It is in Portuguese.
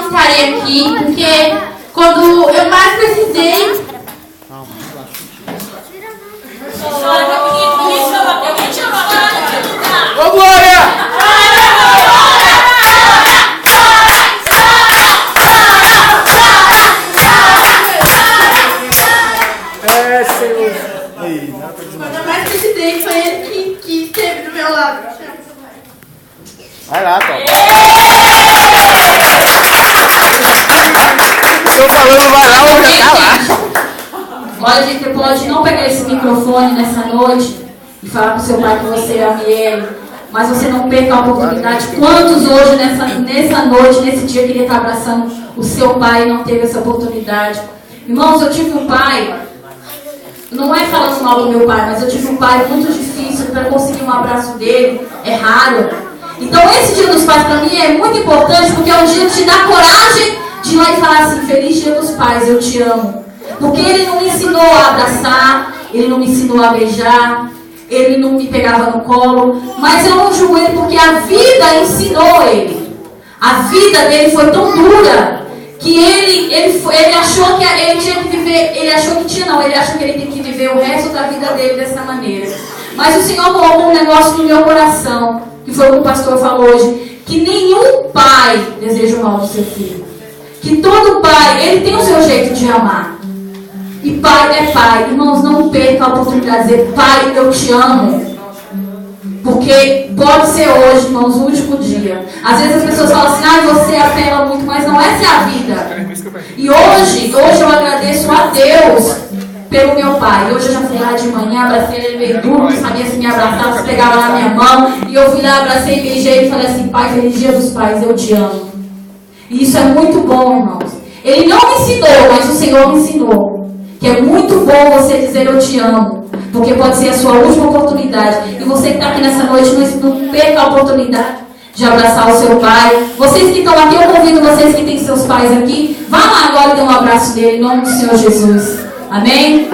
estarei aqui, porque quando eu mais precisei... Ô, Glória! É, Senhor. Quando eu mais precisei, foi ele que esteve do meu lado. Vai lá, Tom. Estou falando, vai lá, ou já tá lá. Olha, gente, você pode não pegar esse microfone nessa noite e falar pro seu pai que você ama ele, mas você não perca a oportunidade. Quantos hoje, nessa noite, nesse dia, queria estar abraçando o seu pai e não teve essa oportunidade? Irmãos, eu tive um pai, não é falando mal do meu pai, mas eu tive um pai muito difícil. Para conseguir um abraço dele, é raro. Então esse dia dos pais para mim é muito importante, porque é um dia de te dar coragem de ir lá e falar assim: feliz dia dos pais, eu te amo. Porque ele não me ensinou a abraçar, ele não me ensinou a beijar, ele não me pegava no colo, mas eu não julgo ele porque a vida ensinou ele. A vida dele foi tão dura que ele achou que ele tinha que viver, ele achou que ele tem que viver o resto da vida dele dessa maneira. Mas o Senhor colocou um negócio no meu coração, que foi o que o pastor falou hoje, que nenhum pai deseja o mal do seu filho. Que todo pai, ele tem o seu jeito de amar. E pai é pai. Irmãos, não perca a oportunidade de dizer: pai, eu te amo. Porque pode ser hoje, irmãos, o último dia. Às vezes as pessoas falam assim: ah, você apela muito, mas não, essa é a vida. E hoje eu agradeço a Deus pelo meu pai. Hoje eu já fui lá de manhã, abracei ele meio duro, não sabia se me abraçava, se pegava na minha mão. E eu fui lá, abracei, beijei ele e falei assim: pai, feliz dia dos pais, eu te amo. E isso é muito bom, irmãos. Ele não me ensinou, mas o Senhor me ensinou. Que é muito bom você dizer eu te amo. Porque pode ser a sua última oportunidade. E você que está aqui nessa noite, não perca a oportunidade de abraçar o seu pai. Vocês que estão aqui, eu convido vocês que têm seus pais aqui, vá lá agora e dê um abraço dele, em nome do Senhor Jesus. Amém?